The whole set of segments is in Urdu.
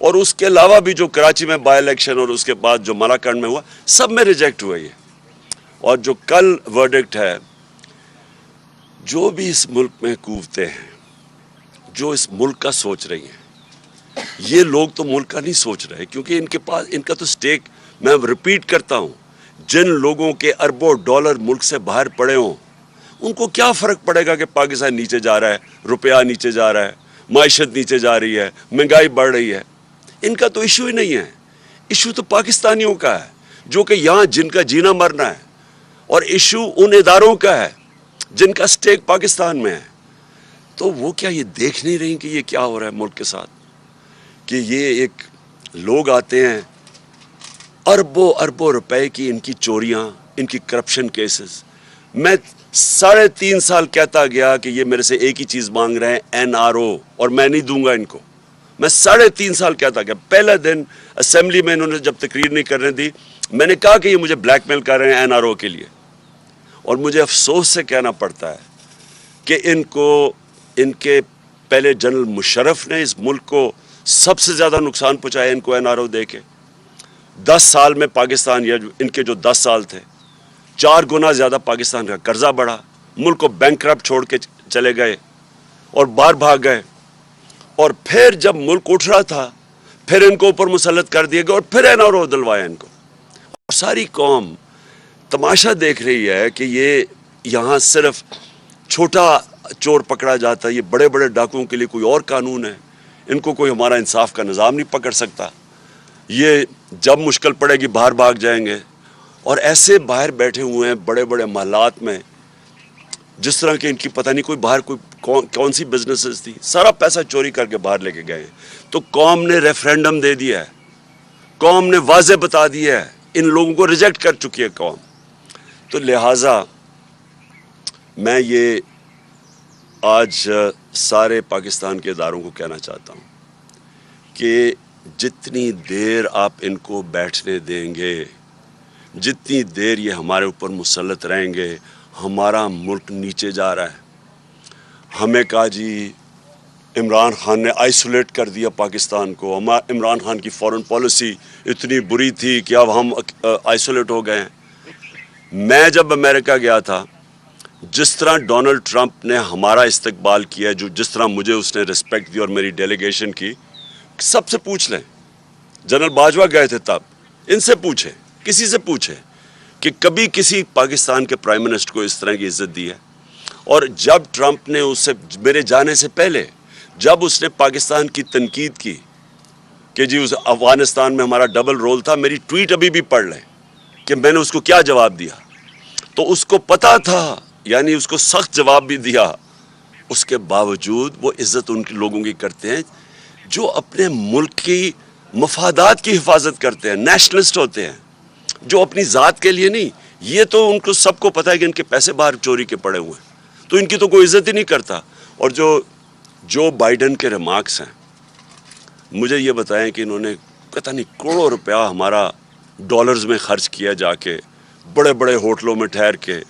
اور اس کے علاوہ بھی جو کراچی میں بائی الیکشن اور اس کے بعد جو ملاکنڈ میں ہوا، سب میں ریجیکٹ ہوئے یہ. اور جو کل ورڈکٹ ہے، جو بھی اس ملک میں قوتیں ہیں جو اس ملک کا سوچ رہی ہیں، یہ لوگ تو ملک کا نہیں سوچ رہے، کیونکہ ان کے پاس ان کا تو سٹیک، میں ریپیٹ کرتا ہوں، جن لوگوں کے اربوں ڈالر ملک سے باہر پڑے ہوں، ان کو کیا فرق پڑے گا کہ پاکستان نیچے جا رہا ہے، روپیہ نیچے جا رہا ہے، معیشت نیچے جا رہی ہے، مہنگائی بڑھ رہی ہے. ان کا تو ایشو ہی نہیں ہے. ایشو تو پاکستانیوں کا ہے، جو کہ یہاں جن کا جینا مرنا ہے. اور ایشو ان اداروں کا ہے جن کا سٹیک پاکستان میں ہے. تو وہ کیا یہ دیکھ نہیں رہی کہ یہ کیا ہو رہا ہے ملک کے ساتھ؟ کہ یہ ایک لوگ آتے ہیں، اربوں اربوں روپے کی ان کی چوریاں، ان کی کرپشن کیسز. میں 3.5 سال کہتا گیا کہ یہ میرے سے ایک ہی چیز مانگ رہے ہیں، NRO، اور میں نہیں دوں گا ان کو. میں 3.5 سال کہتا گیا. پہلا دن اسمبلی میں انہوں نے جب تقریر نہیں کرنے دی، میں نے کہا کہ یہ مجھے بلیک میل کر رہے ہیں NRO کے لیے. اور مجھے افسوس سے کہنا پڑتا ہے کہ ان کے پہلے جنرل مشرف نے اس ملک کو سب سے زیادہ نقصان پہنچایا ان کو NRO دے کے. 10 سال میں پاکستان، یا ان کے جو 10 سال تھے، 4 گنا زیادہ پاکستان کا قرضہ بڑھا، ملک کو بینکرپٹ چھوڑ کے چلے گئے اور باہر بھاگ گئے. اور پھر جب ملک اٹھ رہا تھا، پھر ان کو اوپر مسلط کر دیے گئے اور پھر NRO دلوایا ان کو. اور ساری قوم تماشا دیکھ رہی ہے کہ یہ یہاں صرف چھوٹا چور پکڑا جاتا ہے، یہ بڑے بڑے ڈاکوؤں کے لیے کوئی اور قانون ہے. ان کو کوئی ہمارا انصاف کا نظام نہیں پکڑ سکتا. یہ جب مشکل پڑے گی باہر بھاگ جائیں گے. اور ایسے باہر بیٹھے ہوئے ہیں بڑے بڑے محلات میں، جس طرح کہ ان کی پتہ نہیں کوئی باہر کون سی بزنسز تھی، سارا پیسہ چوری کر کے باہر لے کے گئے. تو قوم نے ریفرینڈم دے دیا ہے، قوم نے واضح بتا دیا ہے، ان لوگوں کو ریجیکٹ کر چکی ہے قوم. تو لہٰذا میں یہ آج سارے پاکستان کے اداروں کو کہنا چاہتا ہوں کہ جتنی دیر آپ ان کو بیٹھنے دیں گے، جتنی دیر یہ ہمارے اوپر مسلط رہیں گے، ہمارا ملک نیچے جا رہا ہے. ہمیں کہا جی عمران خان نے آئسولیٹ کر دیا پاکستان کو، عمران خان کی فورن پالیسی اتنی بری تھی کہ اب ہم آئسولیٹ ہو گئے ہیں. میں جب امریکہ گیا تھا، جس طرح ڈونلڈ ٹرمپ نے ہمارا استقبال کیا، جس طرح مجھے اس نے رسپیکٹ دی اور میری ڈیلیگیشن کی، سب سے پوچھ لیں. جنرل باجوہ گئے تھے تب، ان سے پوچھیں، کسی سے پوچھیں کہ کبھی کسی پاکستان کے پرائم منسٹر کو اس طرح کی عزت دی ہے. اور جب ٹرمپ نے اس سے میرے جانے سے پہلے جب اس نے پاکستان کی تنقید کی کہ جی اس افغانستان میں ہمارا ڈبل رول تھا، میری ٹویٹ ابھی بھی پڑھ لیں کہ میں نے اس کو کیا جواب دیا. تو اس کو پتا تھا، یعنی اس کو سخت جواب بھی دیا. اس کے باوجود وہ عزت ان کے لوگوں کی کرتے ہیں جو اپنے ملک کی مفادات کی حفاظت کرتے ہیں، نیشنلسٹ ہوتے ہیں، جو اپنی ذات کے لیے نہیں. یہ تو ان کو سب کو پتہ ہے کہ ان کے پیسے باہر چوری کے پڑے ہوئے ہیں، تو ان کی تو کوئی عزت ہی نہیں کرتا. اور جو بائیڈن کے ریمارکس ہیں، مجھے یہ بتائیں کہ انہوں نے پتہ نہیں کروڑوں روپیہ ہمارا ڈالرز میں خرچ کیا، جا کے بڑے بڑے ہوٹلوں میں ٹھہر کے،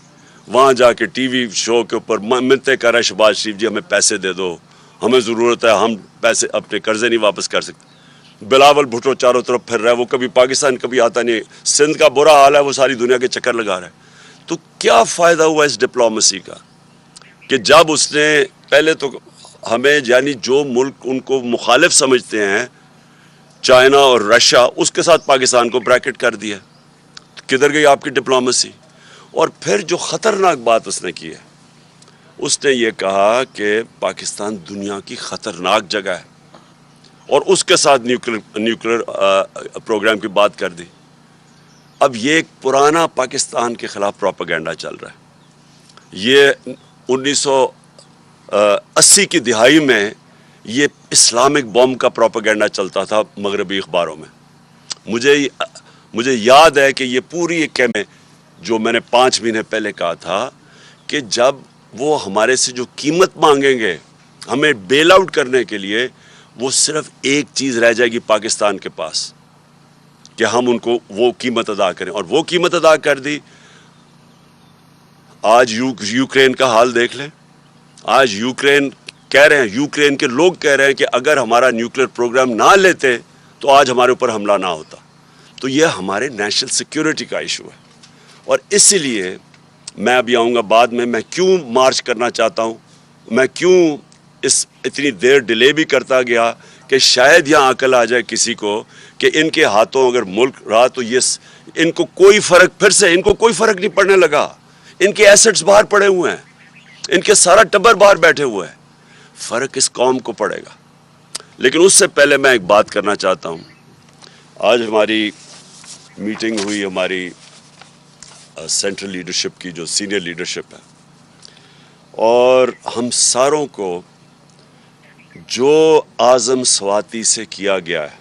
وہاں جا کے ٹی وی شو کے اوپر منتیں کر رہے ہیں شہباز شریف جی ہمیں پیسے دے دو، ہمیں ضرورت ہے، ہم پیسے اپنے قرضے نہیں واپس کر سکتے. بلاول بھٹو چاروں طرف پھر رہا ہے، وہ کبھی پاکستان کبھی آتا نہیں. سندھ کا برا حال ہے، وہ ساری دنیا کے چکر لگا رہا ہے. تو کیا فائدہ ہوا اس ڈپلومیسی کا کہ جب اس نے پہلے تو ہمیں، یعنی جو ملک ان کو مخالف سمجھتے ہیں، چائنا اور رشیا، اس کے ساتھ پاکستان کو بریکٹ کر دیا. کدھر گئی آپ کی ڈپلومیسی؟ اور پھر جو خطرناک بات اس نے کی ہے، اس نے یہ کہا کہ پاکستان دنیا کی خطرناک جگہ ہے، اور اس کے ساتھ نیوکلیر پروگرام کی بات کر دی. اب یہ ایک پرانا پاکستان کے خلاف پروپیگنڈا چل رہا ہے. یہ 1980 کی دہائی میں یہ اسلامک بوم کا پروپیگنڈا چلتا تھا مغربی اخباروں میں. مجھے یاد ہے کہ یہ پوری ایک جو میں نے 5 مہینے پہلے کہا تھا کہ جب وہ ہمارے سے جو قیمت مانگیں گے ہمیں بیل آؤٹ کرنے کے لیے، وہ صرف ایک چیز رہ جائے گی پاکستان کے پاس کہ ہم ان کو وہ قیمت ادا کریں. اور وہ قیمت ادا کر دی. آج یوکرین کا حال دیکھ لیں. آج یوکرین کہہ رہے ہیں، یوکرین کے لوگ کہہ رہے ہیں کہ اگر ہمارا نیوکلیر پروگرام نہ لیتے تو آج ہمارے اوپر حملہ نہ ہوتا. تو یہ ہمارے نیشنل سیکیورٹی کا ایشو ہے. اور اسی لیے میں ابھی آؤں گا بعد میں کیوں مارچ کرنا چاہتا ہوں, میں کیوں اتنی دیر ڈیلے بھی کرتا گیا کہ شاید یہاں عقل آ جائے کسی کو کہ ان کے ہاتھوں اگر ملک رہا تو یہ ان کو کوئی فرق, پھر سے ان کو کوئی فرق نہیں پڑنے لگا. ان کے ایسٹس باہر پڑے ہوئے ہیں, ان کے سارا ٹبر باہر بیٹھے ہوئے ہیں. فرق اس قوم کو پڑے گا. لیکن اس سے پہلے میں ایک بات کرنا چاہتا ہوں. آج ہماری میٹنگ ہوئی, ہماری سینٹرل لیڈرشپ کی, جو سینئر لیڈرشپ ہے, اور ہم ساروں کو جو اعظم سواتی سے کیا گیا ہے,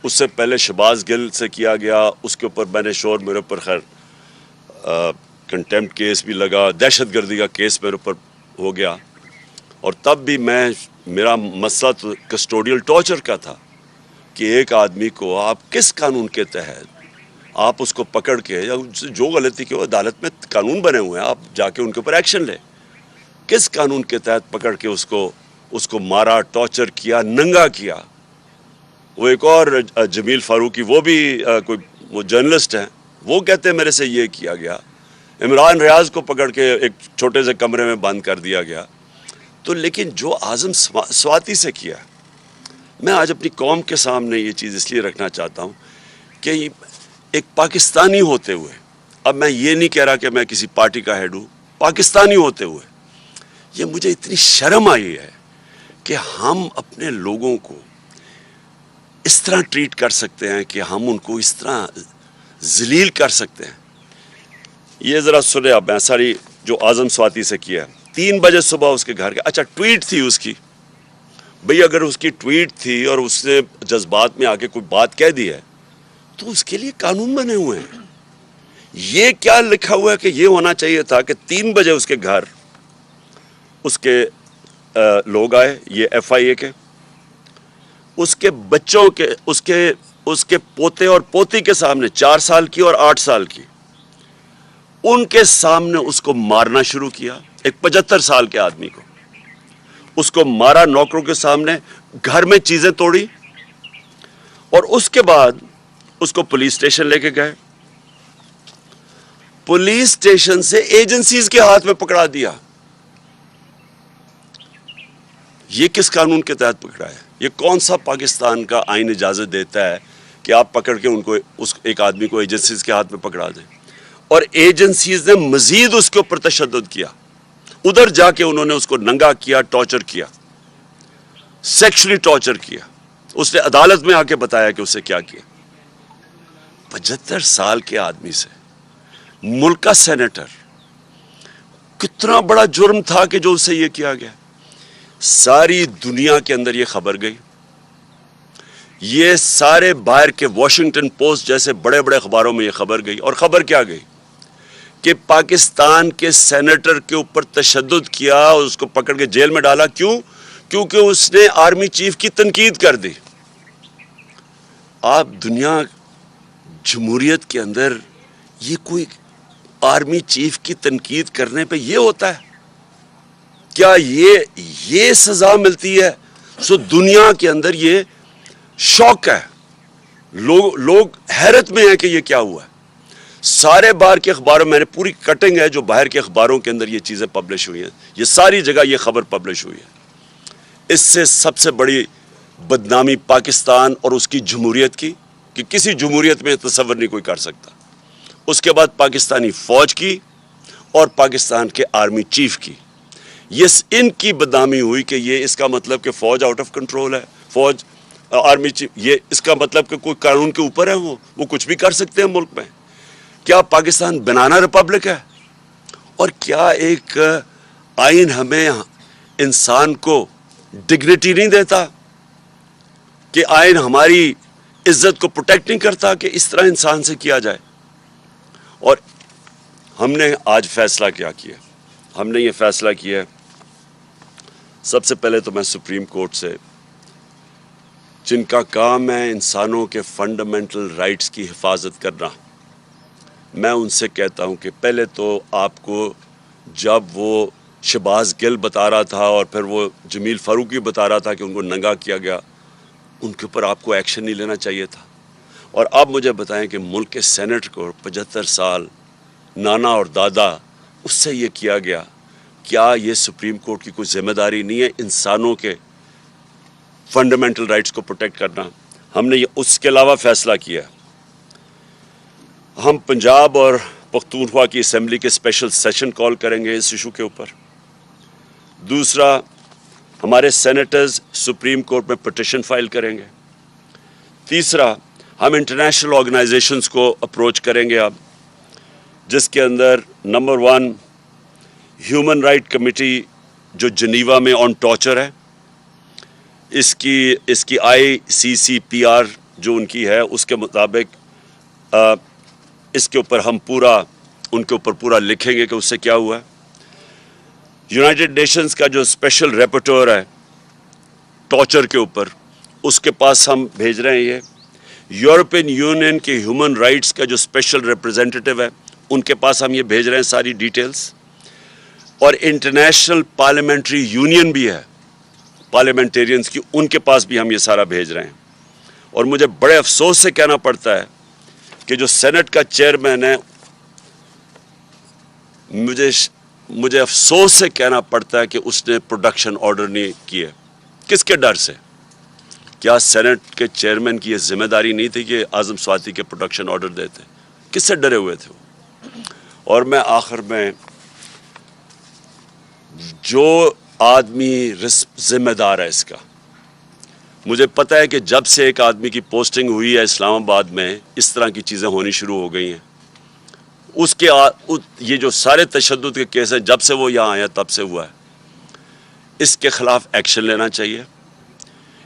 اس سے پہلے شہباز گل سے کیا گیا, اس کے اوپر میں نے شور, میرے اوپر خیر کنٹیمپٹ کیس بھی لگا, دہشت گردی کا کیس میرے اوپر ہو گیا. اور تب بھی میرا مسئلہ تو کسٹوڈیل ٹارچر کا تھا کہ ایک آدمی کو آپ کس قانون کے تحت آپ اس کو پکڑ کے, یا جو غلطی کی ہو, عدالت میں قانون بنے ہوئے ہیں, آپ جا کے ان کے اوپر ایکشن لیں. کس قانون کے تحت پکڑ کے اس کو مارا, ٹارچر کیا, ننگا کیا. وہ ایک اور جمیل فاروقی, وہ بھی وہ جرنلسٹ ہیں, وہ کہتے ہیں میرے سے یہ کیا گیا. عمران ریاض کو پکڑ کے ایک چھوٹے سے کمرے میں بند کر دیا گیا. تو لیکن جو اعظم سواتی سے کیا, میں آج اپنی قوم کے سامنے یہ چیز اس لیے رکھنا چاہتا ہوں کہ ایک پاکستانی ہوتے ہوئے, اب میں یہ نہیں کہہ رہا کہ میں کسی پارٹی کا ہیڈ ہوں, پاکستانی ہوتے ہوئے یہ مجھے اتنی شرم آئی ہے کہ ہم اپنے لوگوں کو اس طرح ٹریٹ کر سکتے ہیں, کہ ہم ان کو اس طرح ذلیل کر سکتے ہیں. یہ ذرا سنیں آپ, میں ساری جو اعظم سواتی سے کیا ہے. 3 بجے صبح اس کے گھر کے, اچھا ٹویٹ تھی اس کی, بھئی اگر اس کی ٹویٹ تھی اور اس نے جذبات میں آ کے کوئی بات کہہ دی ہے تو اس کے لیے قانون بنے ہوئے ہیں. یہ کیا لکھا ہوا ہے کہ یہ ہونا چاہیے تھا کہ 3 بجے اس کے گھر اس کے لوگ آئے, یہ ایف آئی اے کے, اس کے بچوں کے, اس کے پوتے اور پوتی کے سامنے, 4 سال کی اور 8 سال کی, ان کے سامنے اس کو مارنا شروع کیا. ایک 75 سال کے آدمی کو اس کو مارا, نوکروں کے سامنے, گھر میں چیزیں توڑی, اور اس کے بعد اس کو پولیس اسٹیشن لے کے گئے. پولیس اسٹیشن سے ایجنسیز کے ہاتھ میں پکڑا دیا. یہ کس قانون کے تحت پکڑا ہے؟ یہ کون سا پاکستان کا آئین اجازت دیتا ہے کہ آپ پکڑ کے ان کو, ایک آدمی کو ایجنسیز کے ہاتھ میں پکڑا دیں؟ اور ایجنسیز نے مزید اس کے اوپر تشدد کیا. ادھر جا کے انہوں نے اس کو ننگا کیا, ٹارچر کیا, سیکشلی ٹارچر کیا. اس نے عدالت میں آ کے بتایا کہ اسے کیا کیا. 75 سال کے آدمی سے, ملک کا سینیٹر, کتنا بڑا جرم تھا کہ جو اس سے یہ کیا گیا. ساری دنیا کے اندر یہ خبر گئی. یہ سارے باہر کے واشنگٹن پوسٹ جیسے بڑے بڑے اخباروں میں یہ خبر گئی. اور خبر کیا گئی کہ پاکستان کے سینیٹر کے اوپر تشدد کیا اور اس کو پکڑ کے جیل میں ڈالا. کیوں؟ کیونکہ اس نے آرمی چیف کی تنقید کر دی. آپ دنیا جمہوریت کے اندر یہ کوئی آرمی چیف کی تنقید کرنے پہ یہ ہوتا ہے؟ کیا یہ سزا ملتی ہے؟ سو دنیا کے اندر یہ شوق ہے, لوگ حیرت میں ہیں کہ یہ کیا ہوا ہے. سارے باہر کے اخباروں, میں نے پوری کٹنگ ہے جو باہر کے اخباروں کے اندر یہ چیزیں پبلش ہوئی ہیں, یہ ساری جگہ یہ خبر پبلش ہوئی ہے. اس سے سب سے بڑی بدنامی پاکستان اور اس کی جمہوریت کی, کہ کسی جمہوریت میں تصور نہیں کوئی کر سکتا. اس کے بعد پاکستانی فوج کی اور پاکستان کے آرمی چیف کی, یہ ان کی بدنامی ہوئی کہ یہ اس کا مطلب کہ فوج آؤٹ آف کنٹرول ہے, فوج آرمی چیف, یہ اس کا مطلب کہ کوئی قانون کے اوپر ہے, وہ کچھ بھی کر سکتے ہیں ملک میں. کیا پاکستان بنانا ریپبلک ہے؟ اور کیا ایک آئین ہمیں انسان کو ڈگنیٹی نہیں دیتا؟ کہ آئین ہماری عزت کو پروٹیکٹ نہیں کرتا کہ اس طرح انسان سے کیا جائے؟ اور ہم نے آج فیصلہ کیا کیا؟ ہم نے یہ فیصلہ کیا, سب سے پہلے تو میں سپریم کورٹ سے, جن کا کام ہے انسانوں کے فنڈامنٹل رائٹس کی حفاظت کرنا, میں ان سے کہتا ہوں کہ پہلے تو آپ کو جب وہ شہباز گل بتا رہا تھا اور پھر وہ جمیل فاروقی بتا رہا تھا کہ ان کو ننگا کیا گیا, ان کے اوپر آپ کو ایکشن نہیں لینا چاہیے تھا؟ اور آپ مجھے بتائیں کہ ملک کے سینٹ کو 75 سال نانا اور دادا اس سے یہ کیا گیا، کیا یہ سپریم کورٹ کی کوئی ذمہ داری نہیں ہے انسانوں کے فنڈامنٹل رائٹس کو پروٹیکٹ کرنا؟ ہم نے یہ اس کے علاوہ فیصلہ کیا، ہم پنجاب اور پختونخوا کی اسمبلی کے اسپیشل سیشن کال کریں گے اس ایشو کے اوپر۔ دوسرا، ہمارے سینیٹرز سپریم کورٹ میں پٹیشن فائل کریں گے۔ تیسرا، ہم انٹرنیشنل آرگنائزیشنز کو اپروچ کریں گے اب، جس کے اندر نمبر 1 ہیومن رائٹ کمیٹی جو جنیوا میں آن ٹارچر ہے، اس کی ICCPR جو ان کی ہے اس کے مطابق اس کے اوپر ہم ان کے اوپر پورا لکھیں گے کہ اس سے کیا ہوا ہے۔ یونائٹڈ نیشنز کا جو اسپیشل ریپورٹر ہے ٹارچر کے اوپر، اس کے پاس ہم بھیج رہے ہیں یہ۔ یورپین یونین کے ہیومن رائٹس کا جو اسپیشل ریپرزینٹیٹیو ہے ان کے پاس ہم یہ بھیج رہے ہیں ساری ڈیٹیلز۔ اور انٹرنیشنل پارلیمنٹری یونین بھی ہے پارلیمنٹیرینز کی، ان کے پاس بھی ہم یہ سارا بھیج رہے ہیں۔ اور مجھے بڑے افسوس سے کہنا پڑتا ہے کہ جو سینٹ کا چیئرمین ہے، مجھے افسوس سے کہنا پڑتا ہے کہ اس نے پروڈکشن آرڈر نہیں کیے۔ کس کے ڈر سے؟ کیا سینٹ کے چیئرمین کی یہ ذمہ داری نہیں تھی کہ اعظم سواتی کے پروڈکشن آرڈر دیتے؟ کس سے ڈرے ہوئے تھے وہ؟ اور میں آخر میں، جو آدمی ذمہ دار ہے اس کا، مجھے پتہ ہے کہ جب سے ایک آدمی کی پوسٹنگ ہوئی ہے اسلام آباد میں اس طرح کی چیزیں ہونی شروع ہو گئی ہیں۔ یہ جو سارے تشدد کے کیس ہیں جب سے وہ یہاں آیا تب سے ہوا ہے، اس کے خلاف ایکشن لینا چاہیے۔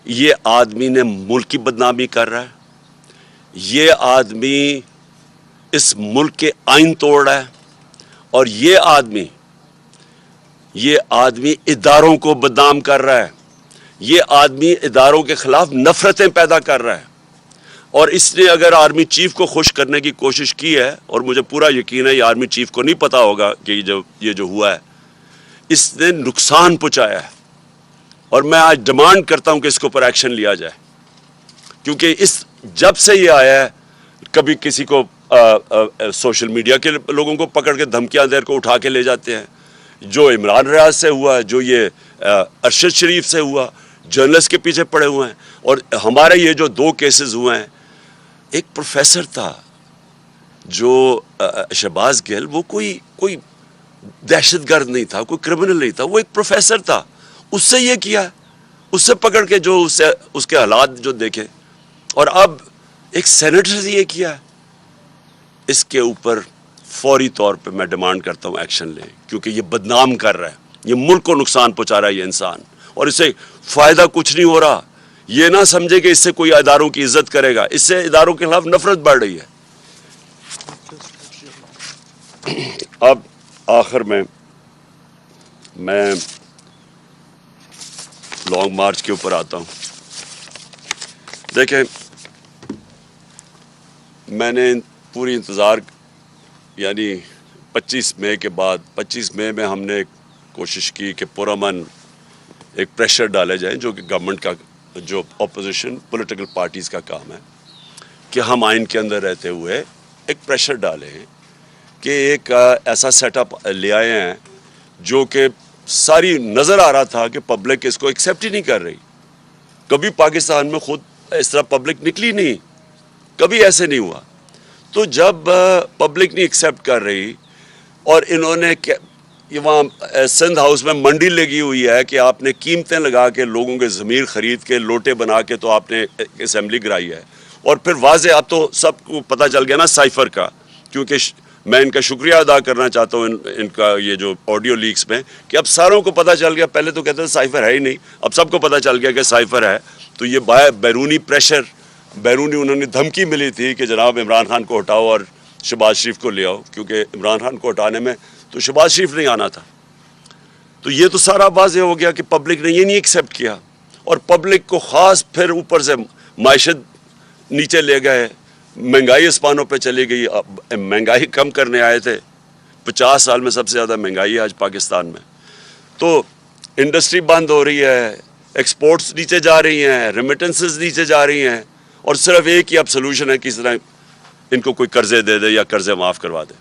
یہ آدمی نے ملک کی بدنامی کر رہا ہے، یہ آدمی اس ملک کے آئین توڑ رہا ہے، اور یہ آدمی اداروں کو بدنام کر رہا ہے، یہ آدمی اداروں کے خلاف نفرتیں پیدا کر رہا ہے۔ اور اس نے اگر آرمی چیف کو خوش کرنے کی کوشش کی ہے، اور مجھے پورا یقین ہے یہ آرمی چیف کو نہیں پتا ہوگا کہ یہ جو ہوا ہے، اس نے نقصان پہنچایا ہے۔ اور میں آج ڈیمانڈ کرتا ہوں کہ اس کے اوپر ایکشن لیا جائے، کیونکہ جب سے یہ آیا ہے، کبھی کسی کو سوشل میڈیا کے لوگوں کو پکڑ کے دھمکیاں دے کو اٹھا کے لے جاتے ہیں، جو عمران ریاض سے ہوا، جو یہ ارشد شریف سے ہوا، جرنلسٹ کے پیچھے پڑے ہوئے ہیں۔ اور ہمارے یہ جو 2 کیسز ہوئے ہیں، ایک پروفیسر تھا جو شہباز گل، وہ کوئی دہشت گرد نہیں تھا، کوئی کرمنل نہیں تھا، وہ ایک پروفیسر تھا، اس سے یہ کیا، اس سے پکڑ کے جو اس کے حالات جو دیکھے، اور اب ایک سینیٹر سے یہ کیا ہے۔ اس کے اوپر فوری طور پہ میں ڈیمانڈ کرتا ہوں ایکشن لیں، کیونکہ یہ بدنام کر رہا ہے، یہ ملک کو نقصان پہنچا رہا ہے یہ انسان، اور اس سے فائدہ کچھ نہیں ہو رہا۔ یہ نہ سمجھے کہ اس سے کوئی اداروں کی عزت کرے گا، اس سے اداروں کے خلاف نفرت بڑھ رہی ہے۔ اب آخر میں لانگ مارچ کے اوپر آتا ہوں۔ دیکھیں، میں نے پوری انتظار، یعنی 25 مئی کے بعد، 25 مئی میں ہم نے کوشش کی کہ پرامن ایک پریشر ڈالے جائیں، جو کہ گورنمنٹ کا، جو اپوزیشن پولیٹیکل پارٹیز کا کام ہے، کہ ہم آئین کے اندر رہتے ہوئے ایک پریشر ڈالیں کہ ایک ایسا سیٹ اپ لے آئے ہیں جو کہ ساری نظر آ رہا تھا کہ پبلک اس کو ایکسیپٹ ہی نہیں کر رہی۔ کبھی پاکستان میں خود اس طرح پبلک نکلی نہیں، کبھی ایسے نہیں ہوا۔ تو جب پبلک نہیں ایکسیپٹ کر رہی، اور انہوں نے وہاں سندھ ہاؤس میں منڈی لگی ہوئی ہے کہ آپ نے قیمتیں لگا کے لوگوں کے ضمیر خرید کے لوٹے بنا کے تو آپ نے اسمبلی کرائی ہے، اور پھر واضح اب تو سب کو پتہ چل گیا نا سائفر کا، کیونکہ میں ان کا شکریہ ادا کرنا چاہتا ہوں ان کا یہ جو آڈیو لیکس میں، کہ اب ساروں کو پتہ چل گیا، پہلے تو کہتے تھے سائفر ہے ہی نہیں، اب سب کو پتہ چل گیا کہ سائفر ہے۔ تو یہ بیرونی پریشر، انہوں نے دھمکی ملی تھی کہ جناب عمران خان کو ہٹاؤ اور شہباز شریف کو لے آؤ، کیونکہ عمران خان کو ہٹانے میں تو شہباز شریف نہیں آنا تھا۔ تو یہ تو سارا واضح ہو گیا کہ پبلک نے یہ نہیں ایکسیپٹ کیا، اور پبلک کو خاص پھر اوپر سے معیشت نیچے لے گئے، مہنگائی اسپانوں پہ چلی گئی۔ مہنگائی کم کرنے آئے تھے، 50 سال میں سب سے زیادہ مہنگائی ہے آج پاکستان میں۔ تو انڈسٹری بند ہو رہی ہے، ایکسپورٹس نیچے جا رہی ہیں, ریمیٹنسز نیچے جا رہی ہیں, اور صرف ایک ہی اب سلوشن ہے کہ اس طرح ان کو کوئی قرضے دے دے یا قرضے معاف کروا دے.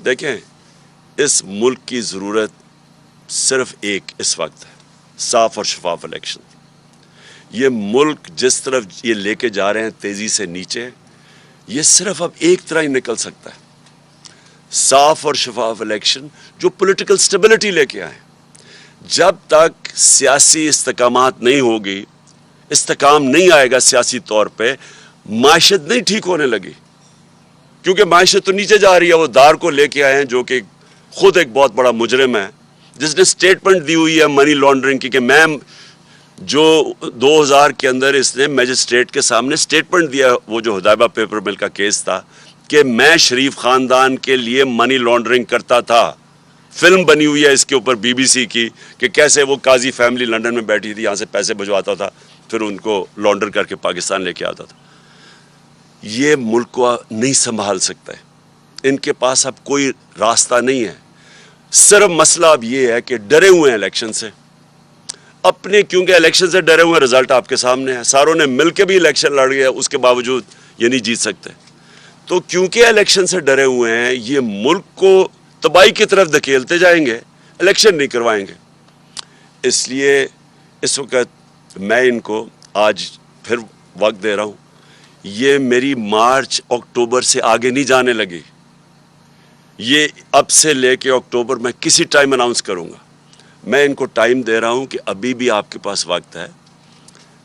دیکھیں, اس ملک کی ضرورت صرف ایک اس وقت ہے, صاف اور شفاف الیکشن. یہ ملک جس طرف یہ لے کے جا رہے ہیں تیزی سے نیچے, یہ صرف اب ایک طرح ہی نکل سکتا ہے, صاف اور شفاف الیکشن جو پولیٹیکل سٹیبلٹی لے کے آئے. جب تک سیاسی استحکامات نہیں ہوگی, استحکام نہیں آئے گا سیاسی طور پہ, معیشت نہیں ٹھیک ہونے لگی, کیونکہ معیشت تو نیچے جا رہی ہے. وہ دار کو لے کے آئے ہیں جو کہ خود ایک بہت بڑا مجرم ہے, جس نے سٹیٹمنٹ دی ہوئی ہے منی لانڈرنگ کی, کہ میں جو 2000 کے اندر اس نے میجسٹریٹ کے سامنے سٹیٹمنٹ دیا, وہ جو حدیبہ پیپر مل کا کیس تھا, کہ میں شریف خاندان کے لیے منی لانڈرنگ کرتا تھا. فلم بنی ہوئی ہے اس کے اوپر بی بی سی کی, کہ کیسے وہ قاضی فیملی لنڈن میں بیٹھی تھی, یہاں سے پیسے بھجواتا تھا, پھر ان کو لانڈر کر کے پاکستان لے کے آتا تھا. یہ ملک کو نہیں سنبھال سکتا ہے, ان کے پاس اب کوئی راستہ نہیں ہے. صرف مسئلہ اب یہ ہے کہ ڈرے ہوئے ہیں الیکشن سے اپنے, کیونکہ الیکشن سے ڈرے ہوئے ہیں. رزلٹ آپ کے سامنے ہے, ساروں نے مل کے بھی الیکشن لڑ گیا, اس کے باوجود یہ نہیں جیت سکتے. تو کیونکہ الیکشن سے ڈرے ہوئے ہیں, یہ ملک کو تباہی کی طرف دھکیلتے جائیں گے, الیکشن نہیں کروائیں گے. اس لیے اس وقت میں ان کو آج پھر وقت دے رہا ہوں. یہ میری مارچ اکتوبر سے آگے نہیں جانے لگی, یہ اب سے لے کے اکتوبر میں کسی ٹائم اناؤنس کروں گا. میں ان کو ٹائم دے رہا ہوں کہ ابھی بھی آپ کے پاس وقت ہے,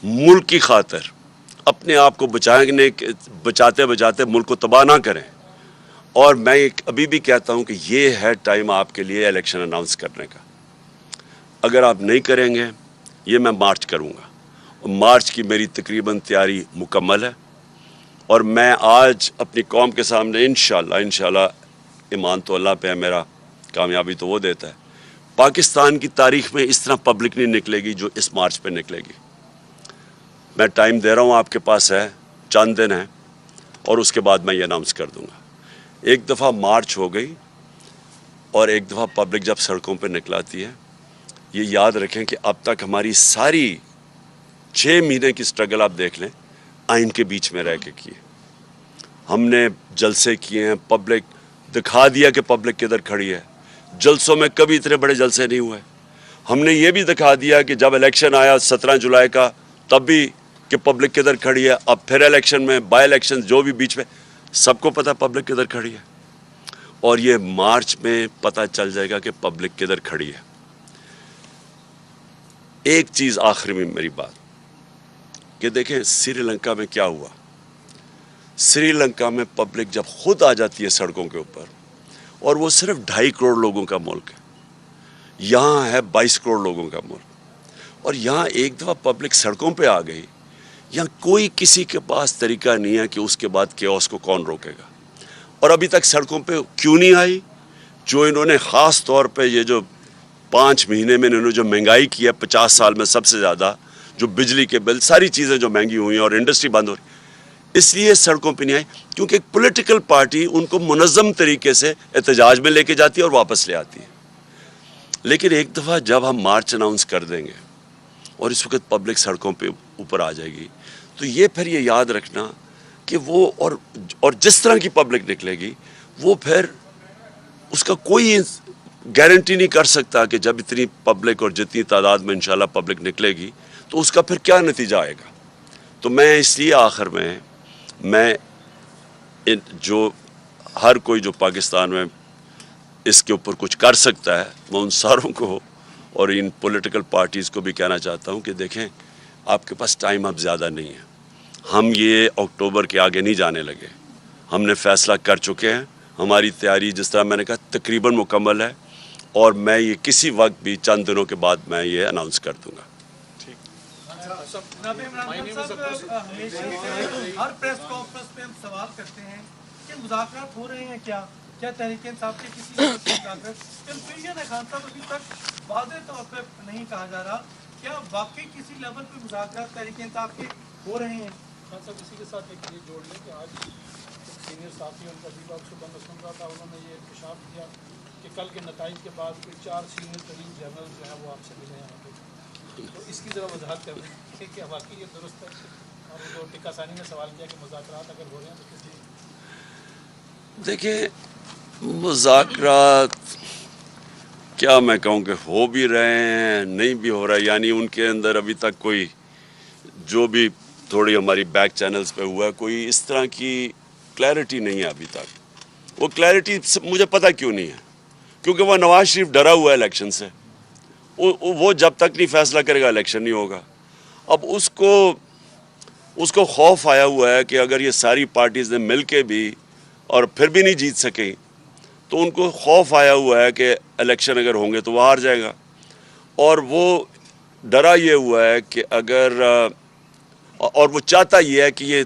ملک کی خاطر اپنے آپ کو بچاتے بچاتے ملک کو تباہ نہ کریں. اور میں ابھی بھی کہتا ہوں کہ یہ ہے ٹائم آپ کے لیے الیکشن اناؤنس کرنے کا. اگر آپ نہیں کریں گے, یہ میں مارچ کروں گا, مارچ کی میری تقریباً تیاری مکمل ہے. اور میں آج اپنی قوم کے سامنے انشاءاللہ ایمان تو اللہ پہ ہے میرا, کامیابی تو وہ دیتا ہے, پاکستان کی تاریخ میں اس طرح پبلک نہیں نکلے گی جو اس مارچ پہ نکلے گی. میں ٹائم دے رہا ہوں, آپ کے پاس ہے, چند دن ہیں, اور اس کے بعد میں یہ اناؤنس کر دوں گا. ایک دفعہ مارچ ہو گئی اور ایک دفعہ پبلک جب سڑکوں پہ نکلاتی ہے, یہ یاد رکھیں کہ اب تک ہماری ساری 6 مہینے کی سٹرگل آپ دیکھ لیں, آئین کے بیچ میں رہ کے کیے. ہم نے جلسے کیے ہیں, پبلک دکھا دیا کہ پبلک کدھر کھڑی ہے. جلسوں میں کبھی اتنے بڑے جلسے نہیں ہوئے. ہم نے یہ بھی دکھا دیا کہ جب الیکشن آیا 17 جولائی کا, تب بھی کہ پبلک کدھر کھڑی ہے. اب پھر الیکشن میں, بائی الیکشن جو بھی بیچ میں, سب کو پتہ پبلک کدھر کھڑی ہے. اور یہ مارچ میں پتہ چل جائے گا کہ پبلک کدھر کھڑی ہے. ایک چیز آخری میں میری بات, کہ دیکھیں سری لنکا میں کیا ہوا. سری لنکا میں پبلک جب خود آ جاتی ہے سڑکوں کے اوپر, اور وہ صرف 2.5 کروڑ لوگوں کا ملک ہے, یہاں ہے 22 کروڑ لوگوں کا ملک, اور یہاں ایک دفعہ پبلک سڑکوں پہ آ گئی, یہاں کوئی کسی کے پاس طریقہ نہیں ہے کہ اس کے بعد کیوس کو کون روکے گا. اور ابھی تک سڑکوں پہ کیوں نہیں آئی؟ جو انہوں نے خاص طور پہ یہ جو 5 مہینے میں انہوں نے جو مہنگائی کی ہے 50 سال میں سب سے زیادہ, جو بجلی کے بل, ساری چیزیں جو مہنگی ہوئی ہیں اور انڈسٹری بند ہو رہی, اس لیے سڑکوں پہ نہیں آئی, کیونکہ ایک پولیٹیکل پارٹی ان کو منظم طریقے سے احتجاج میں لے کے جاتی ہے اور واپس لے آتی ہے. لیکن ایک دفعہ جب ہم مارچ اناؤنس کر دیں گے اور اس وقت پبلک سڑکوں پہ اوپر آ جائے گی, تو یہ پھر یہ یاد رکھنا کہ وہ اور جس طرح کی پبلک نکلے گی, وہ پھر اس کا کوئی گارنٹی نہیں کر سکتا کہ جب اتنی پبلک اور جتنی تعداد میں انشاءاللہ پبلک نکلے گی تو اس کا پھر کیا نتیجہ آئے گا. تو میں اس لیے آخر میں جو ہر کوئی جو پاکستان میں اس کے اوپر کچھ کر سکتا ہے, میں ان ساروں کو اور ان پولیٹیکل پارٹیز کو بھی کہنا چاہتا ہوں کہ دیکھیں آپ کے پاس ٹائم اب زیادہ نہیں ہے. ہم یہ اکتوبر کے آگے نہیں جانے لگے, ہم نے فیصلہ کر چکے ہیں. ہماری تیاری جس طرح میں نے کہا تقریباً مکمل ہے, اور میں یہ کسی وقت بھی چند دنوں کے بعد میں یہ اناؤنس کر دوں گا. ہر پریس کانفرنس میں ہم سوال کرتے ہیں کہ مذاکرات ہو رہے ہیں کیا تحریک انصاف کے کسی مذاکرات کنفیوژن ہے خان صاحب, ابھی تک واضح طور پہ نہیں کہا جا رہا, کیا واقعی کسی لیول پہ مذاکرات تحریک انصاف کے ہو رہے ہیں؟ خان صاحب اسی کے ساتھ ایک یہ جوڑ لیں کہ آج سینئر صحافی ان کا بھی آپ صبح میں سن رہا تھا, انہوں نے یہ انکشاف کیا کہ کل کے نتائج کے بعد کوئی 4 سینئر ترین جنرل جو ہیں وہ آپ سے ملے ہیں. تو اس کی ذرا وضاحت کر دیں کہ کیا واقعی یہ درست ہے؟ اور جو ٹکا ثانی نے سوال کیا کہ مذاکرات اگر ہو رہے ہیں تو کس لیے؟ دیکھیں مذاکرات کیا میں کہوں کہ ہو بھی رہے ہیں نہیں بھی ہو رہا ہے، یعنی ان کے اندر ابھی تک کوئی جو بھی تھوڑی ہماری بیک چینلز پہ ہوا ہے کوئی اس طرح کی کلیئرٹی نہیں ہے ابھی تک. وہ کلیئرٹی مجھے پتہ کیوں نہیں ہے، کیونکہ وہ نواز شریف ڈرا ہوا ہے الیکشن سے. وہ جب تک نہیں فیصلہ کرے گا الیکشن نہیں ہوگا. اب اس کو خوف آیا ہوا ہے کہ اگر یہ ساری پارٹیز نے مل کے بھی اور پھر بھی نہیں جیت سکیں تو ان کو خوف آیا ہوا ہے کہ الیکشن اگر ہوں گے تو وہ ہار جائے گا. اور وہ ڈرا یہ ہوا ہے کہ اگر اور وہ چاہتا یہ ہے کہ یہ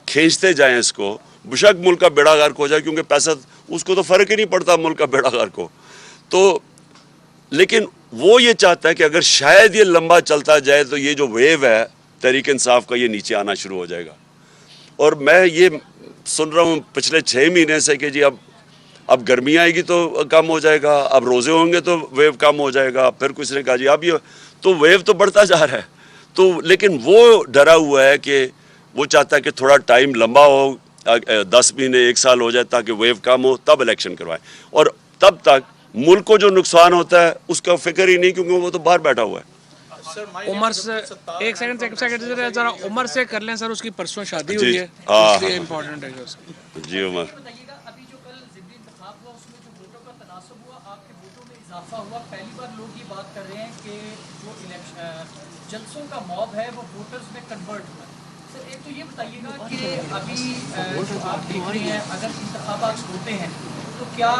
کھینچتے جائیں اس کو، بشک ملک کا بیڑا غرق ہو جائے، کیونکہ پیسہ اس کو تو فرق ہی نہیں پڑتا ملک کا بیڑا غرق ہو تو. لیکن وہ یہ چاہتا ہے کہ اگر شاید یہ لمبا چلتا جائے تو یہ جو ویو ہے تحریک انصاف کا یہ نیچے آنا شروع ہو جائے گا. اور میں یہ سن رہا ہوں پچھلے 6 مہینے سے کہ جی اب گرمی آئے گی تو کم ہو جائے گا، اب روزے ہوں گے تو ویو کم ہو جائے گا. پھر کسی نے کہا جی اب یہ تو ویو تو بڑھتا جا رہا ہے. تو لیکن وہ ڈرا ہوا ہے کہ وہ چاہتا ہے کہ تھوڑا ٹائم لمبا ہو، 10 مہینے 1 سال ہو جائے تاکہ ویو کم ہو تب الیکشن کروائیں. اور تب تک ملک کو جو نقصان ہوتا ہے اس کا فکر ہی نہیں، کیونکہ وہ تو باہر بیٹھا ہوا ہے. عمر سے ایک سیکنڈ ذرا عمر سے کر لیں سر، اس کی پرسوں شادی جی، ہوئی ہے ہاں، اس لیے امپورٹنٹ ہے اس کی. جی عمر. بتائیے گا ابھی جو کل ضمنی انتخاب ہوا اس میں جو ووٹوں کا تناسب ہوا، آپ کے ووٹوں میں اضافہ ہوا. پہلی بار لوگ یہ بات کر رہے ہیں کہ جو جلسوں کا موب ہے وہ ووٹرز میں کنورٹ ہوا ہے. سر ایک تو یہ بتائیے گا کہ ابھی جو آپ دیکھ رہے ہیں اگر انتخابات ہوتے ہیں تو کیا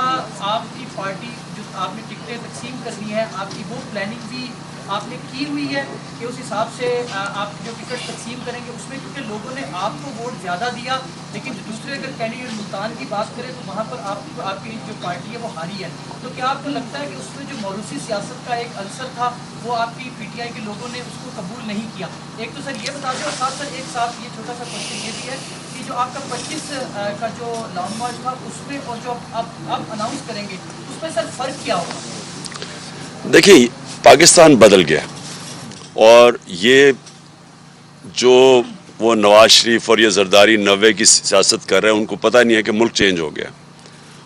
آپ کی پارٹی جو آپ نے ٹکٹیں تقسیم کرنی ہے آپ کی وہ پلاننگ بھی آپ نے کی ہوئی ہے کہ اس حساب سے آپ جو ٹکٹ تقسیم کریں گے اس میں، کیونکہ لوگوں نے آپ کو ووٹ زیادہ دیا لیکن دوسرے اگر کینڈیڈیٹ ملتان کی بات کریں تو وہاں پر آپ کی جو پارٹی ہے وہ ہاری ہے. تو کیا آپ کو لگتا ہے کہ اس میں جو موروثی سیاست کا ایک عنصر تھا وہ آپ کی پی ٹی آئی کے لوگوں نے اس کو قبول نہیں کیا؟ ایک تو سر یہ بتا دیں، اور ساتھ ایک ساتھ یہ چھوٹا سا کوشچن یہ بھی ہے کہ جو آپ کا 25 کا جو لانگ مارچ تھا اس میں اور جو آپ اناؤنس کریں گے اس میں سر فرق کیا ہوگا؟ دیکھیں پاکستان بدل گیا، اور یہ جو وہ نواز شریف اور یہ زرداری 90 کی سیاست کر رہے ہیں ان کو پتہ نہیں ہے کہ ملک چینج ہو گیا.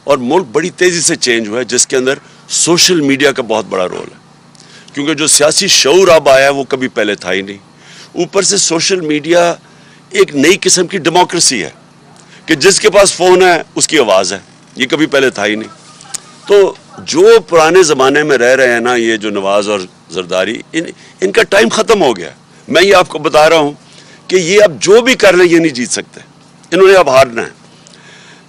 اور ملک بڑی تیزی سے چینج ہوا ہے جس کے اندر سوشل میڈیا کا بہت بڑا رول ہے، کیونکہ جو سیاسی شعور اب آیا ہے وہ کبھی پہلے تھا ہی نہیں. اوپر سے سوشل میڈیا ایک نئی قسم کی ڈیموکریسی ہے کہ جس کے پاس فون ہے اس کی آواز ہے، یہ کبھی پہلے تھا ہی نہیں. تو جو پرانے زمانے میں رہ رہے ہیں نا یہ جو نواز اور زرداری، ان کا ٹائم ختم ہو گیا. میں یہ آپ کو بتا رہا ہوں کہ یہ اب جو بھی کر لیں یہ نہیں جیت سکتے، انہوں نے اب ہارنا ہے.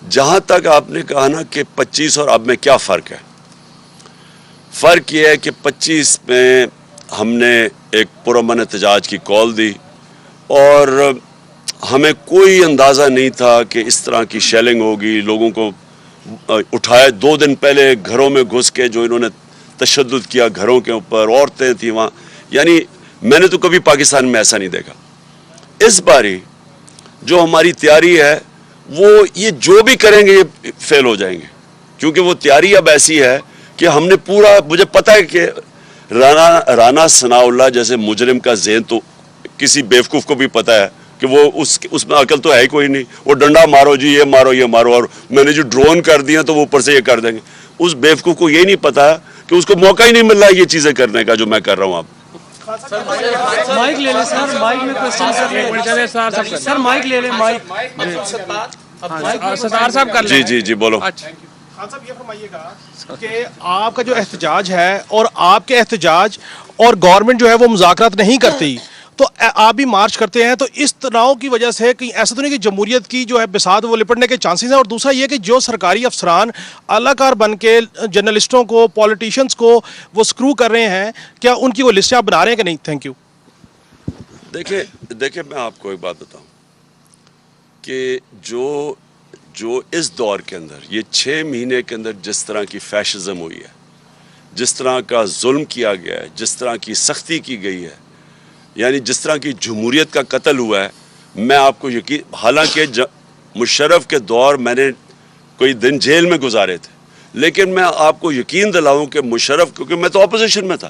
جہاں تک آپ نے کہا نا کہ 25 اور اب میں کیا فرق ہے، فرق یہ ہے کہ 25 میں ہم نے ایک پرامن احتجاج کی کال دی اور ہمیں کوئی اندازہ نہیں تھا کہ اس طرح کی شیلنگ ہوگی. لوگوں کو اٹھائے 2 دن پہلے گھروں میں گھس کے جو انہوں نے تشدد کیا گھروں کے اوپر، عورتیں تھیں وہاں، یعنی میں نے تو کبھی پاکستان میں ایسا نہیں دیکھا. اس باری جو ہماری تیاری ہے وہ یہ جو بھی کریں گے یہ فیل ہو جائیں گے، کیونکہ وہ تیاری اب ایسی ہے کہ ہم نے پورا، مجھے پتہ ہے کہ رانا ثناء اللہ جیسے مجرم کا ذہن تو کسی بیوقوف کو بھی پتہ ہے کہ وہ اس میں عقل تو ہے ہی کوئی نہیں. وہ ڈنڈا مارو جی، یہ مارو یہ مارو، اور میں نے جو ڈرون کر دیا تو وہ اوپر سے یہ کر دیں گے. اس بیوقوف کو یہ نہیں پتا کہ اس کو موقع ہی نہیں مل رہا یہ چیزیں کرنے کا جو میں کر رہا ہوں. اب مائک لے لیں سر، مائک میں کوشچن سر، مائک لے لیں، مائک ستار صاحب کر لیں. جی بولو. خان صاحب یہ فرمائیے گا کہ آپ کا جو احتجاج ہے اور آپ کے احتجاج اور گورنمنٹ جو ہے وہ مذاکرات نہیں کرتی، تو آپ بھی مارچ کرتے ہیں، تو اس تناؤ کی وجہ سے کہیں ایسا تو نہیں کہ جمہوریت کی جو ہے بساط وہ لپٹنے کے چانسز ہیں؟ اور دوسرا یہ کہ جو سرکاری افسران اعلی کار بن کے جرنلسٹوں کو، پولیٹیشنز کو وہ سکرو کر رہے ہیں، کیا ان کی وہ لسٹیں آپ بنا رہے ہیں کہ نہیں؟ Thank you. دیکھیں میں آپ کو ایک بات بتاؤں کہ جو اس دور کے اندر یہ 6 مہینے کے اندر جس طرح کی فیشزم ہوئی ہے، جس طرح کا ظلم کیا گیا ہے، جس طرح کی سختی کی گئی ہے، یعنی جس طرح کی جمہوریت کا قتل ہوا ہے، میں آپ کو یقین، حالانکہ مشرف کے دور میں نے کوئی دن جیل میں گزارے تھے، لیکن میں آپ کو یقین دلاؤں کہ مشرف، کیونکہ میں تو اپوزیشن میں تھا،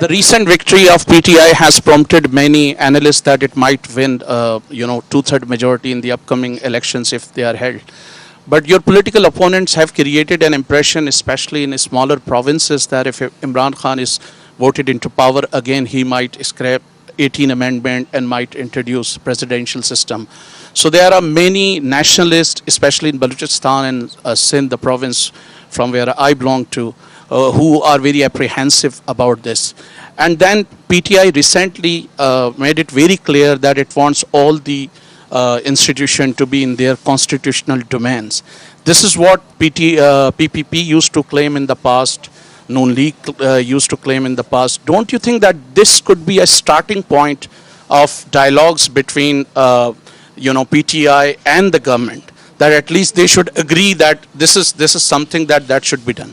The recent victory of PTI has prompted many analysts that it might win, two-third majority in the upcoming elections if they are held. But your political opponents have created an impression, especially in smaller provinces, that if Imran Khan is voted into power again, he might scrap 18 amendment and might introduce presidential system. So there are many nationalists, especially in Balochistan and Sindh, the province from where I belong to, who are very apprehensive about this. And then PTI recently made it very clear that it wants all the institution to be in their constitutional domains. This is what PPP used to claim in the past, Noon League used to claim in the past. Don't you think that this could be a starting point of dialogues between PTI and the government, that at least they should agree that this is something that should be done?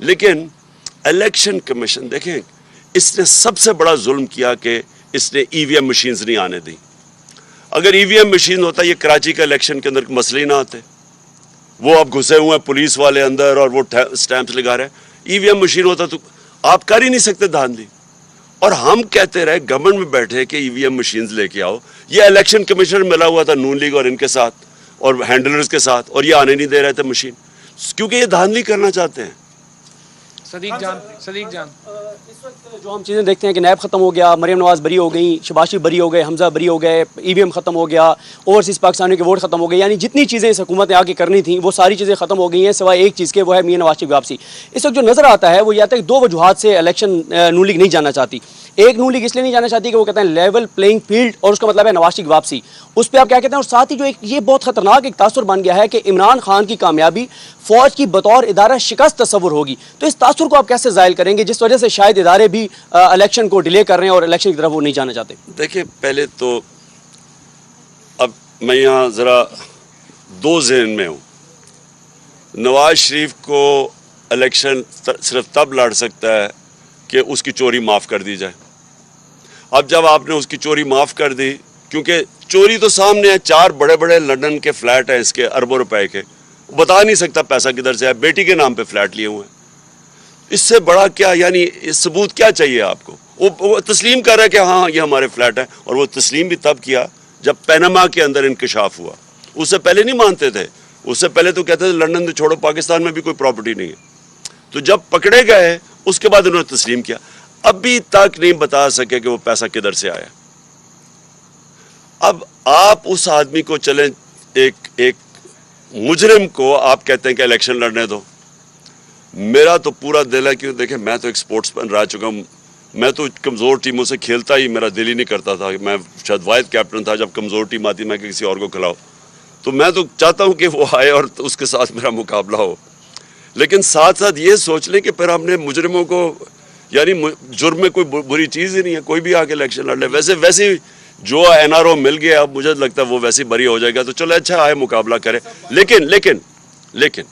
لیکن الیکشن کمیشن دیکھیں اس نے سب سے بڑا ظلم کیا کہ اس نے ای وی ایم مشینز نہیں آنے دی. اگر ای وی ایم مشین ہوتا یہ کراچی کا الیکشن کے اندر مسئلے نہ آتے. وہ اب گھسے ہوئے ہیں پولیس والے اندر اور وہ سٹیمپس لگا رہے ہیں. ای وی ایم مشین ہوتا تو آپ کر ہی نہیں سکتے دھاندلی. اور ہم کہتے رہے گورنمنٹ میں بیٹھے کہ ای وی ایم مشینز لے کے آؤ. یہ الیکشن کمیشنر ملا ہوا تھا نون لیگ اور ان کے ساتھ اور ہینڈلرز کے ساتھ, اور یہ آنے نہیں دے رہے تھے مشین, کیونکہ یہ دھاندلی کرنا چاہتے ہیں. صدیق جان اس وقت جو ہم چیزیں دیکھتے ہیں کہ نیب ختم ہو گیا, مریم نواز بری ہو گئی, شباز شریف بری ہو گئے, حمزہ بری ہو گئے, ای وی ایم ختم ہو گیا, اوورسیز پاکستانیوں کے ووٹ ختم ہو گئے, یعنی جتنی چیزیں اس حکومت نے آ کے کرنی تھیں وہ ساری چیزیں ختم ہو گئی ہیں سوائے ایک چیز کے, وہ ہے میاں نواز شریف واپسی. اس وقت جو نظر آتا ہے وہ یہ آتا ہے کہ دو وجوہات سے الیکشن نون لیگ نہیں جانا چاہتی. ایک نون لیگ اس لیے نہیں جانا چاہتی کہ وہ کہتے ہیں لیول پلینگ فیلڈ, اور اس کا مطلب ہے نواز شریف واپسی. اس پہ آپ کیا کہتے ہیں؟ اور ساتھ ہی جو ایک یہ بہت خطرناک ایک تاثر بن گیا ہے کہ عمران خان کی کامیابی فوج کی بطور ادارہ شکست تصور ہوگی. تو اس تاثر کو آپ کیسے زائل کریں گے جس وجہ سے شاید ادارے بھی الیکشن کو ڈیلے کر رہے ہیں اور الیکشن کی طرف وہ نہیں جانا چاہتے؟ دیکھیں پہلے تو اب میں یہاں ذرا دو ذہن میں ہوں. نواز شریف کو الیکشن صرف تب لڑ سکتا ہے کہ اس کی چوری معاف کر دی جائے. اب جب آپ نے اس کی چوری معاف کر دی, کیونکہ چوری تو سامنے ہے, 4 بڑے بڑے لندن کے فلیٹ ہیں اس کے اربوں روپے کے, بتا نہیں سکتا پیسہ کدھر سے ہے, بیٹی کے نام پہ فلیٹ لیے ہوئے ہیں. اس سے بڑا کیا, یعنی ثبوت کیا چاہیے آپ کو؟ وہ تسلیم کر رہا ہے کہ ہاں یہ ہمارے فلیٹ ہیں, اور وہ تسلیم بھی تب کیا جب پینما کے اندر انکشاف ہوا. اس سے پہلے نہیں مانتے تھے, اس سے پہلے تو کہتے تھے لندن تو چھوڑو, پاکستان میں بھی کوئی پراپرٹی نہیں ہے. تو جب پکڑے گئے اس کے بعد انہوں نے تسلیم کیا. ابھی تک نہیں بتا سکے کہ وہ پیسہ کدھر سے آیا. اب آپ اس آدمی کو چلیں, ایک مجرم کو آپ کہتے ہیں کہ الیکشن لڑنے دو. میرا تو پورا دل ہے, کیوں دیکھیں میں تو ایک سپورٹس مین رہ چکا ہوں, میں تو کمزور ٹیموں سے کھیلتا ہی میرا دل ہی نہیں کرتا تھا. میں شاید واحد کیپٹن تھا جب کمزور ٹیم آتی میں کسی اور کو کھلاؤ. تو میں تو چاہتا ہوں کہ وہ آئے اور اس کے ساتھ میرا مقابلہ ہو, لیکن ساتھ ساتھ یہ سوچ لیں کہ پھر ہم نے مجرموں کو, یعنی جرم میں کوئی بری چیز ہی نہیں ہے, کوئی بھی آ کے الیکشن لڑ لے. ویسے جو این آر او مل گیا, اب مجھے لگتا ہے وہ ویسے بری ہو جائے گا, تو چلو اچھا آئے مقابلہ کرے. لیکن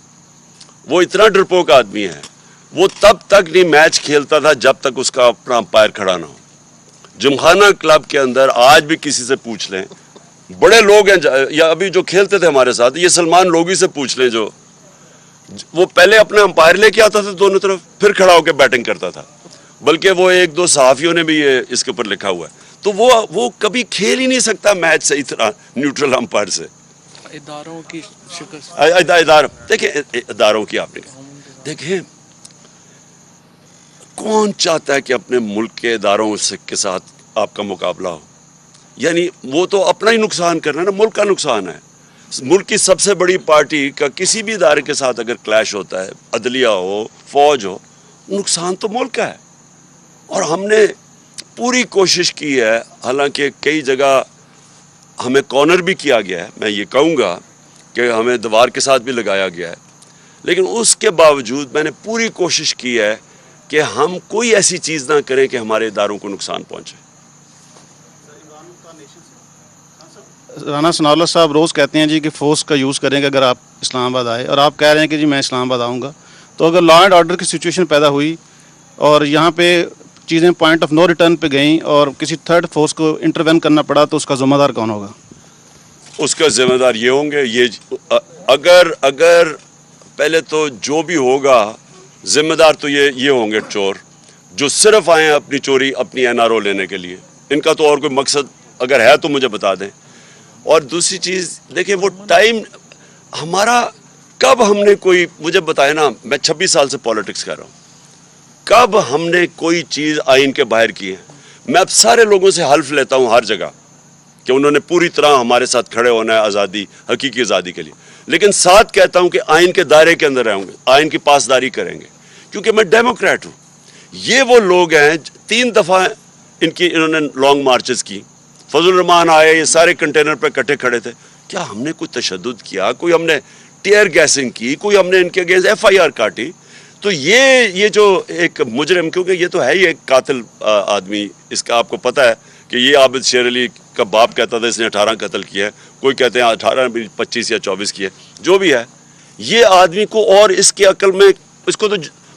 وہ اتنا ڈرپوک آدمی ہے, وہ تب تک نہیں میچ کھیلتا تھا جب تک اس کا اپنا امپائر کھڑا نہ ہو. جمخانہ کلب کے اندر آج بھی کسی سے پوچھ لیں, بڑے لوگ ہیں یا ابھی جو کھیلتے تھے ہمارے ساتھ, یہ سلمان لوگی سے پوچھ لیں, جو وہ پہلے اپنا امپائر لے کے آتا تھا دونوں طرف, پھر کھڑا ہو کے بیٹنگ کرتا تھا. بلکہ وہ 1-2 صحافیوں نے بھی یہ اس کے اوپر لکھا ہوا ہے. تو وہ کبھی کھیل ہی نہیں سکتا میچ صحیح طرح نیوٹرل امپائر سے. اداروں کی شکست, دیکھیں اداروں کی آپ نے دیکھیں, کون چاہتا ہے کہ اپنے ملک کے اداروں کے ساتھ آپ کا مقابلہ ہو؟ یعنی وہ تو اپنا ہی نقصان کرنا ہے نا, ملک کا نقصان ہے. ملک کی سب سے بڑی پارٹی کا کسی بھی ادارے کے ساتھ اگر کلیش ہوتا ہے, عدلیہ ہو, فوج ہو, نقصان تو ملک کا ہے. اور ہم نے پوری کوشش کی ہے, حالانکہ کئی جگہ ہمیں کارنر بھی کیا گیا ہے, میں یہ کہوں گا کہ ہمیں دیوار کے ساتھ بھی لگایا گیا ہے, لیکن اس کے باوجود میں نے پوری کوشش کی ہے کہ ہم کوئی ایسی چیز نہ کریں کہ ہمارے اداروں کو نقصان پہنچے. رانا ثناء اللہ صاحب روز کہتے ہیں جی کہ فورس کا یوز کریں گے اگر آپ اسلام آباد آئے, اور آپ کہہ رہے ہیں کہ جی میں اسلام آباد آؤں گا. تو اگر لا اینڈ آرڈر کی سچویشن پیدا ہوئی اور یہاں پہ چیزیں پوائنٹ آف نو ریٹرن پہ گئیں اور کسی تھرڈ فورس کو انٹروین کرنا پڑا, تو اس کا ذمہ دار کون ہوگا؟ اس کا ذمہ دار یہ ہوں گے, یہ اگر پہلے تو جو بھی ہوگا ذمہ دار تو یہ ہوں گے چور, جو صرف آئے ہیں اپنی چوری, اپنی این آر او لینے کے لیے. ان کا تو اور کوئی مقصد اگر ہے تو مجھے بتا دیں. اور دوسری چیز دیکھیں, وہ ٹائم ہمارا کب ہم نے کوئی, مجھے بتائے نا, میں 26 سال سے پالیٹکس کر رہا ہوں, کب ہم نے کوئی چیز آئین کے باہر کی ہے؟ میں اب سارے لوگوں سے حلف لیتا ہوں ہر جگہ کہ انہوں نے پوری طرح ہمارے ساتھ کھڑے ہونا ہے آزادی, حقیقی آزادی کے لیے, لیکن ساتھ کہتا ہوں کہ آئین کے دائرے کے اندر رہیں گے, آئین کی پاسداری کریں گے, کیونکہ میں ڈیموکریٹ ہوں. یہ وہ لوگ ہیں 3 دفعہ انہوں نے لانگ مارچز کی, فضل الرحمان آئے, یہ سارے کنٹینر پہ کٹھے کھڑے تھے. کیا ہم نے کوئی تشدد کیا؟ کوئی ہم نے ٹیئر گیسنگ کی؟ کوئی ہم نے ان کے اگینسٹ ایف آئی آر کاٹی؟ تو یہ جو ایک مجرم, کیونکہ یہ تو ہے ہی ایک قاتل آدمی, اس کا آپ کو پتہ ہے کہ یہ عابد شیر علی کا باپ کہتا تھا اس نے 18 قتل کیا ہے, کوئی کہتے ہیں 18 25 یا 24 کیے, جو بھی ہے. یہ آدمی کو, اور اس کی عقل میں, اس کو تو